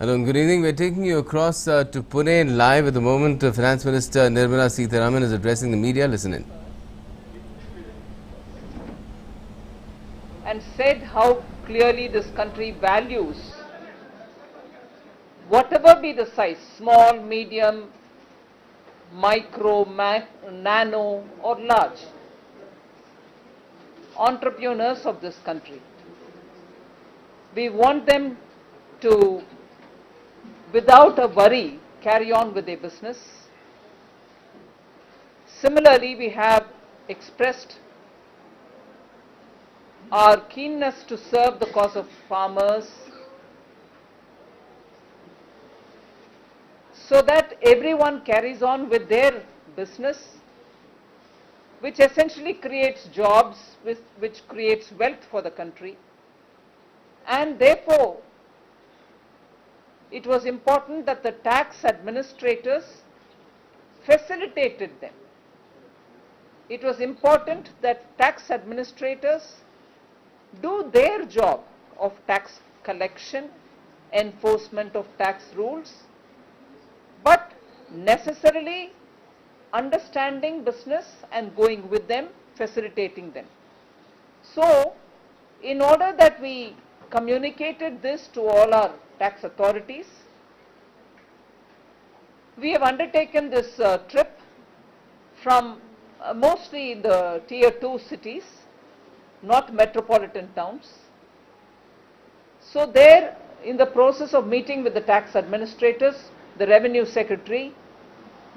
Hello, good evening. We're taking you across to Pune live at the moment. Finance Minister Nirmala Sitharaman is addressing the media. Listen in. And said how clearly this country values whatever be the size, small, medium, micro, nano or large, entrepreneurs of this country. We want them to, without a worry, carry on with their business. Similarly, we have expressed our keenness to serve the cause of farmers so that everyone carries on with their business, which essentially creates jobs, which creates wealth for the country. And therefore, it was important that the tax administrators facilitated them. It was important that tax administrators do their job of tax collection, enforcement of tax rules, but necessarily understanding business and going with them, facilitating them. So, in order that we communicated this to all our tax authorities, we have undertaken this trip from mostly the tier 2 cities, not metropolitan towns. So there, in the process of meeting with the tax administrators, the revenue secretary,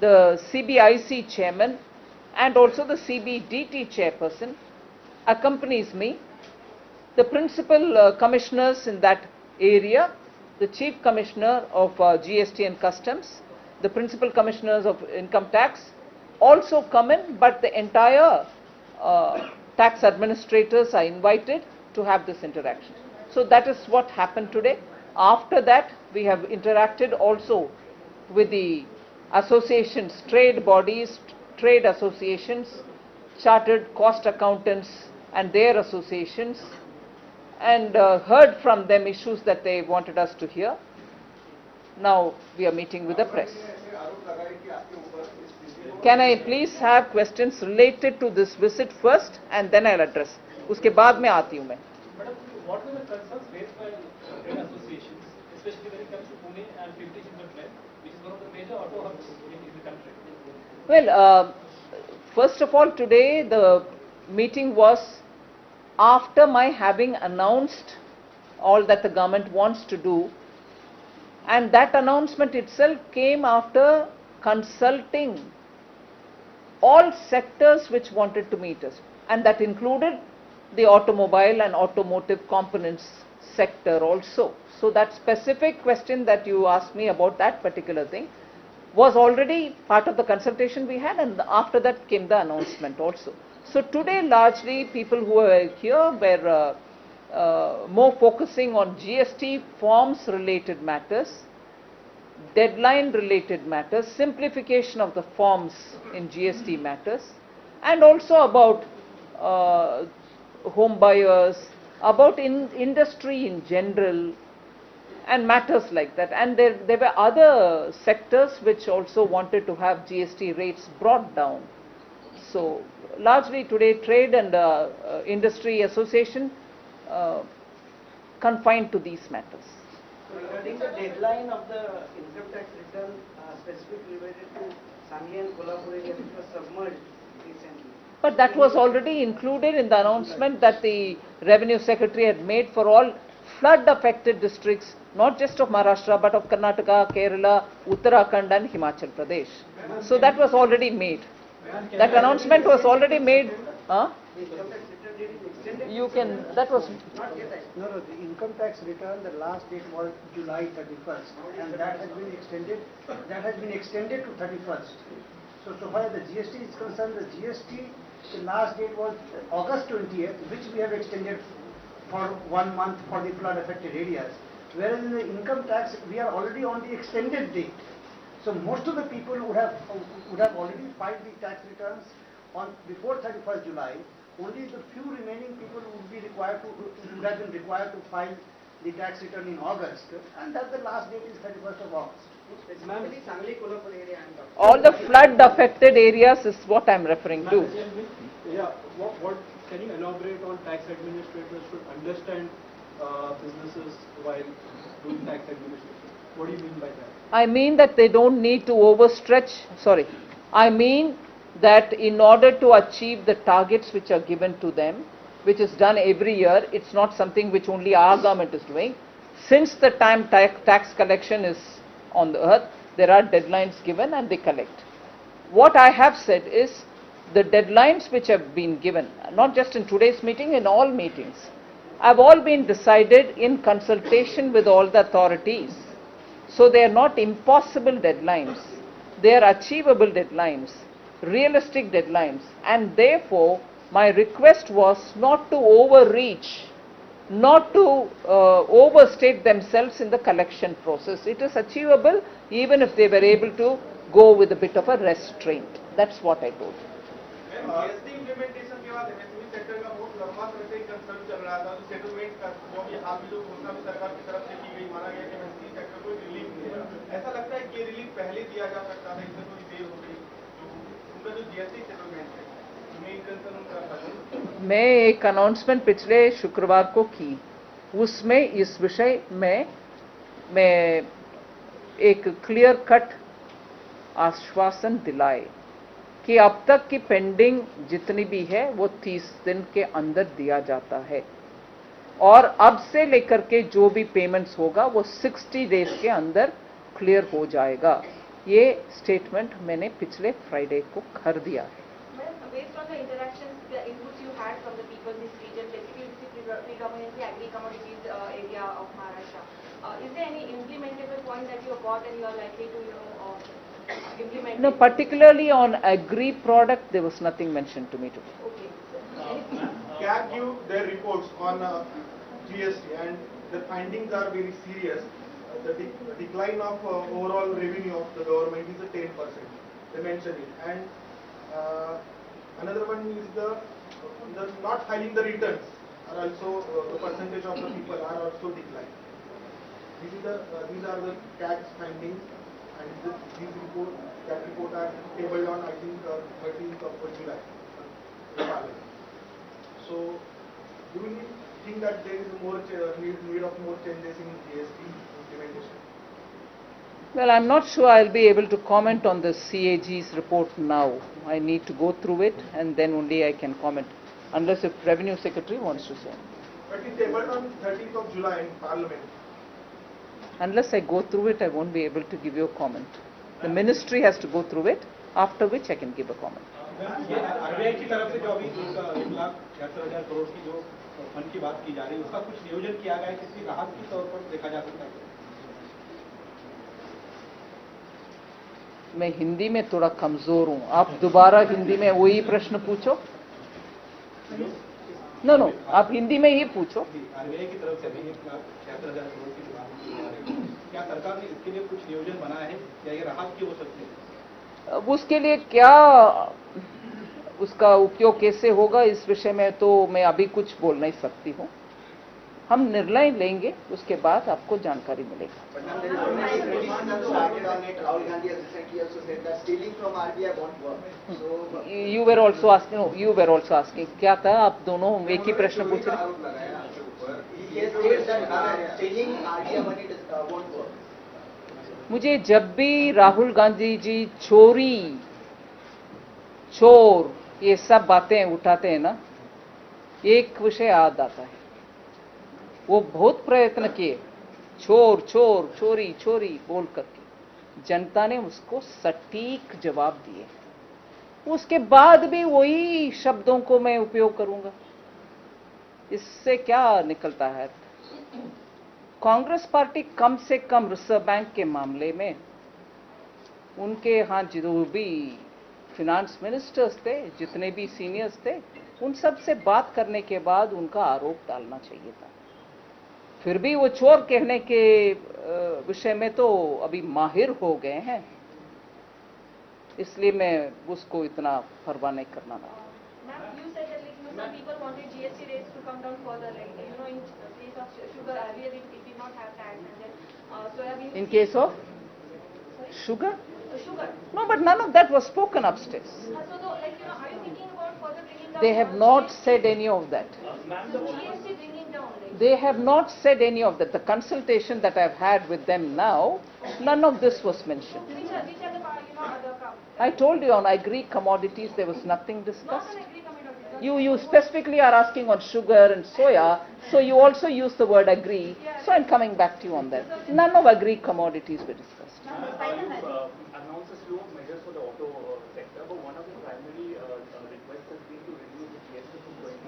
the CBIC chairman and also the CBDT chairperson accompanies me. The principal commissioners in that area, the chief commissioner of GST and customs, the principal commissioners of income tax also come in, but the entire tax administrators are invited to have this interaction. So that is what happened today. After that, we have interacted also with the associations, trade bodies, trade associations, chartered cost accountants and their associations, and heard from them issues that they wanted us to hear. Now we are meeting with the press. Can I please have questions related to this visit first and then I'll address. उसके बाद में आती हूँ मैं. Madam, what were the concerns raised by trade associations, especially when it comes to Pune and Pimpri Chinchwad, which is one of the major auto hubs in the country? Well, first of all, today the meeting was after my having announced all that the government wants to do, and that announcement itself came after consulting all sectors which wanted to meet us, and that included the automobile and automotive components sector also. So that specific question that you asked me about that particular thing was already part of the consultation we had, and after that came the announcement also. So today largely people who were here were more focusing on GST forms related matters, deadline related matters, simplification of the forms in GST matters, and also about home buyers, about industry in general and matters like that. And there were other sectors which also wanted to have GST rates brought down. So largely today trade and industry association confined to these matters. So regarding the deadline of the income tax return specifically related to Sangli and Kolhapur area which was submerged recently. But that was already included in the announcement that the Revenue Secretary had made for all flood affected districts, not just of Maharashtra but of Karnataka, Kerala, Uttarakhand and Himachal Pradesh. So that was already made. That announcement was already made. Huh? You can, that was... No, the income tax return, the last date was July 31st and that has been extended to 31st. So far as the GST is concerned, the GST, the last date was August 20th, which we have extended for 1 month for the flood affected areas. Whereas in the income tax, we are already on the extended date. So most of the people would have already filed the tax returns on before 31st July. Only the few remaining people would have been required to file the tax return in August, and that the last date is 31st of August. Specifically, Sangli Kolhapur area and All the flood affected areas is what I'm referring to. Yeah, what can you elaborate on tax administrators should understand businesses while doing tax administration? What do you mean by that? I mean that they don't need to overstretch, I mean that in order to achieve the targets which are given to them, which is done every year, it's not something which only our government is doing. Since the time tax collection is on the earth, there are deadlines given and they collect. What I have said is the deadlines which have been given, not just in today's meeting, in all meetings, have all been decided in consultation with all the authorities. So they are not impossible deadlines, they are achievable deadlines, realistic deadlines, and therefore my request was not to overreach, not to overstate themselves in the collection process. It is achievable even if they were able to go with a bit of a restraint. That's what I told. GST implementation के बाद MSME sector का बहुत लंबा समय से concern चल रहा था, तो सेटलमेंट का वो भी हाल में जो घोषणा भी सरकार की तरफ से की गई, माना गया कि एमएसएमई सेक्टर को रिलीफ मिलेगा। ऐसा लगता है कि ये रिलीफ पहले दिया जा सकता था, इसमें थोड़ी देर हो गई। उनका जो जीएसटी सेटलमेंट है, मेन कंसर्न उनका था। मैं एक अनाउंसमेंट पिछले शुक्रवार को की, उसमें इस विषय में मैं एक क्लियर कट आश्वासन दिलाए कि अब तक की पेंडिंग जितनी भी है वो 30 दिन के अंदर दिया जाता है और अब से लेकर के जो भी पेमेंट्स होगा वो 60 डेज के अंदर क्लियर हो जाएगा। ये स्टेटमेंट मैंने पिछले फ्राइडे को कर दिया है। Based on the interactions, the inputs you had from the people in this region, basically this is predominantly agri-commodities area of Maharashtra. Is there any implementable point that you have got and you are likely to, implement? No, particularly on agri product, there was nothing mentioned to me today. Okay. CAG give their reports on GST and the findings are very serious. The decline of overall revenue of the government is a 10%. They mention it, and another one is the not filing the returns are also the percentage of the people are also declined. These are the CAG's findings, and that report are tabled on I think 13th of July. So, do you think that there is more need of more changes in GST implementation? Well, I'm not sure I'll be able to comment on the CAG's report now. I need to go through it and then only I can comment, unless if Revenue Secretary wants to say. But it tabled on 13th of July in Parliament. Unless I go through it, I won't be able to give you a comment. The ministry has to go through it, after which I can give a comment. RBI की तरफ से जो अभी 1,76,000 करोड़ की जो fund की बात की जा रही है, उसका कुछ नियोजन किया गया है, किसी राहत के तौर पर देखा जा सकता है? मैं हिंदी में थोड़ा कमजोर हूं, आप दोबारा हिंदी में वही प्रश्न पूछो। नो, आप हिंदी में ही पूछो। आरबीआई की तरफ से अभी 1,76,000 करोड़ की बात की जा रही है, क्या सरकार ने इसके लिए कुछ नियोजन बनाया है या ये राहत की हो सकती है? अब उसके लिए क्या उसका उपयोग कैसे होगा, इस विषय में तो मैं अभी कुछ बोल नहीं सकती हूँ। हम निर्णय लेंगे, उसके बाद आपको जानकारी मिलेगी। You were also asking, क्या था, आप दोनों एक ही प्रश्न पूछ रहे? मुझे जब भी राहुल गांधी जी चोरी, चोर, ये सब बातें उठाते हैं ना, एक विषय याद आता है। वो बहुत प्रयत्न किए, चोर चोर चोरी चोरी बोल करके, जनता ने उसको सटीक जवाब दिए। उसके बाद भी वही शब्दों को मैं उपयोग करूंगा, इससे क्या निकलता है? कांग्रेस पार्टी कम से कम रिजर्व बैंक के मामले में उनके यहाँ जो भी फिनांस मिनिस्टर्स थे, जितने भी सीनियर्स थे, उन सब से बात करने के बाद उनका आरोप डालना चाहिए था। फिर भी वो चोर कहने के विषय में तो अभी माहिर हो गए हैं, इसलिए मैं उसको इतना परवाह नहीं करना। Ma'am, you said that some people wanted GST rates to come down further, like, you know, in case of sugar, earlier it did not have tax, and then soybean. In case of Sorry? sugar? Sugar. No, but none of that was spoken upstairs. So, though, like, you know, are you thinking about further bringing down? They have not said any of that. So GST bringing down, like. They have not said any of that. The consultation that I've had with them now, none of this was mentioned. Which are the, you know, other I told you on agri commodities there was nothing not discussed. an agri committee. You specifically are asking on sugar and soya, so you also use the word agri. So I'm coming back to you on that. None of agri commodities were discussed. Announced a slew of measures for the auto sector, but one of the primary requests has been to reduce the GST from 28%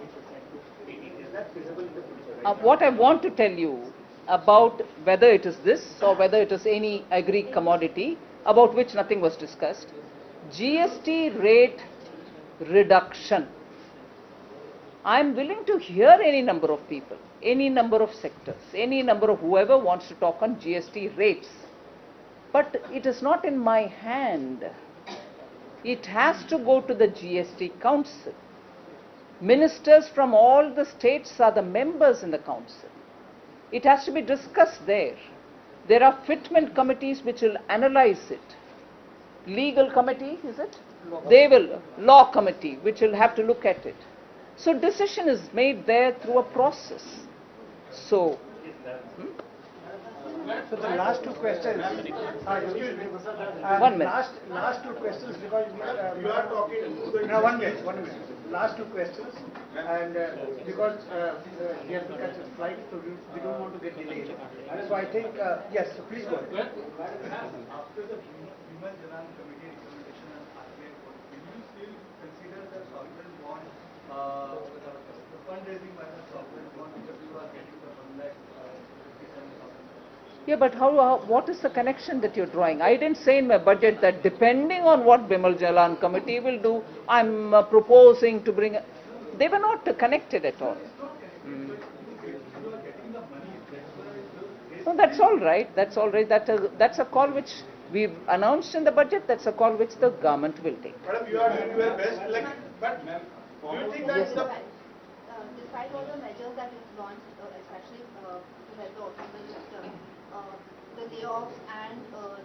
to 18%. Is that feasible in the future? Right? What I want to tell you about whether it is this or whether it is any agri commodity about which nothing was discussed, GST rate reduction. I am willing to hear any number of people, any number of sectors, any number of whoever wants to talk on GST rates. But it is not in my hand. It has to go to the GST Council. Ministers from all the states are the members in the council. It has to be discussed there. There are fitment committees which will analyze it. Legal committee, is it? They will, law committee, which will have to look at it. So decision is made there through a process. So, So the last two questions. Excuse me. 1 minute. Last two questions because You are talking to the. No, 1 minute, 1 minute. Last two questions, and because we have to catch a flight, so we don't want to get delayed. So I think, yes, so please go ahead. After the Bimal Jalan committee recommendation and RBI report, will you still consider the sovereign bond, the fundraising by the sovereign bond, because you are getting the 1 lakh 57,000? yeah, but what is the connection that you're drawing? I didn't say in my budget that depending on what Bimal Jalan committee will do, I'm proposing to bring. They were not connected at all. No, that's all right. That's all right. That's a call which we've announced in the budget. That's a call which the government will take. Madam, you are doing your best, like, but do you think that Yes, the Despite all the measures that you've launched, especially to help the automobile sector, the layoffs and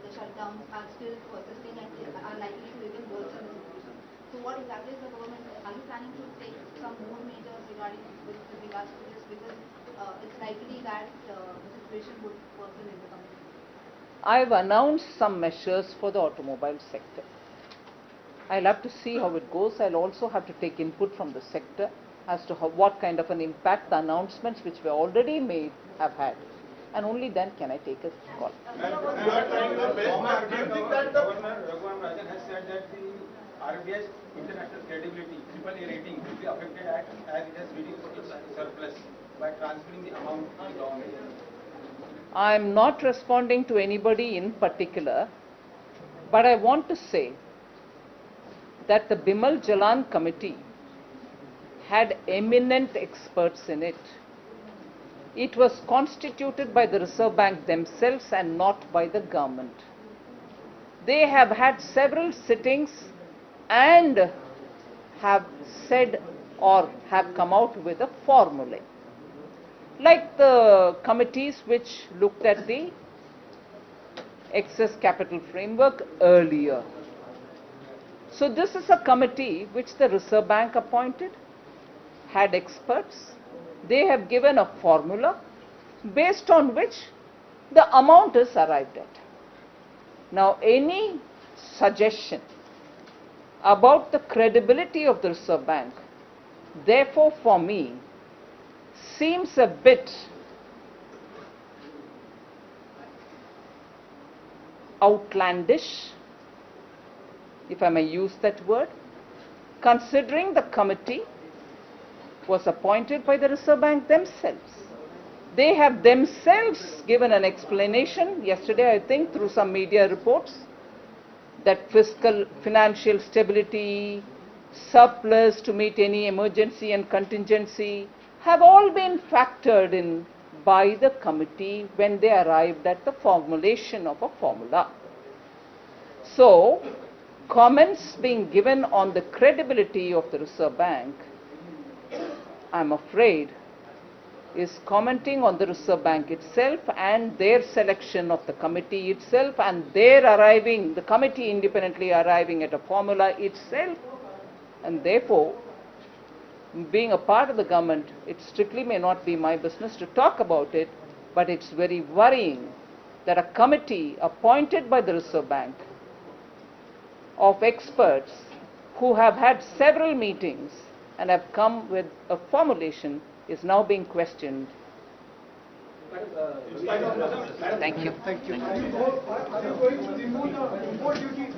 the shutdowns are still persisting and are likely to even worsen the situation. So what exactly is the government, are you planning to take some more measures regarding with regards to this, because it's likely that the situation would worsen in the coming days? I've announced some measures for the automobile sector. I'll have to see how it goes. I'll also have to take input from the sector as to what kind of an impact the announcements which were already made have had. And only then can I take a call. you are trying your best, do you think that the Raghuram Rajan has said that the RBI's international credibility, AAA rating, will be affected as it has reduced its surplus by transferring the amount to the government? I'm not responding to anybody in particular, but I want to say that the Bimal Jalan committee had eminent experts in it. It was constituted by the Reserve Bank themselves and not by the government. They have had several sittings and have said or have come out with a formula. Like the committees which looked at the excess capital framework earlier. So this is a committee which the Reserve Bank appointed, had experts. They have given a formula based on which the amount is arrived at. Now, any suggestion about the credibility of the Reserve Bank, therefore for me, seems a bit outlandish, if I may use that word, considering the committee was appointed by the Reserve Bank themselves. They have themselves given an explanation yesterday, I think, through some media reports, that financial stability, surplus to meet any emergency and contingency have all been factored in by the committee when they arrived at the formulation of a formula. So, comments being given on the credibility of the Reserve Bank I'm afraid, is commenting on the Reserve Bank itself and their selection of the committee itself and their arriving, the committee independently arriving at a formula itself. And therefore, being a part of the government, it strictly may not be my business to talk about it, but it's very worrying that a committee appointed by the Reserve Bank of experts who have had several meetings and have come with a formulation is now being questioned. Thank you. Thank you. Are you going to remove the import duty?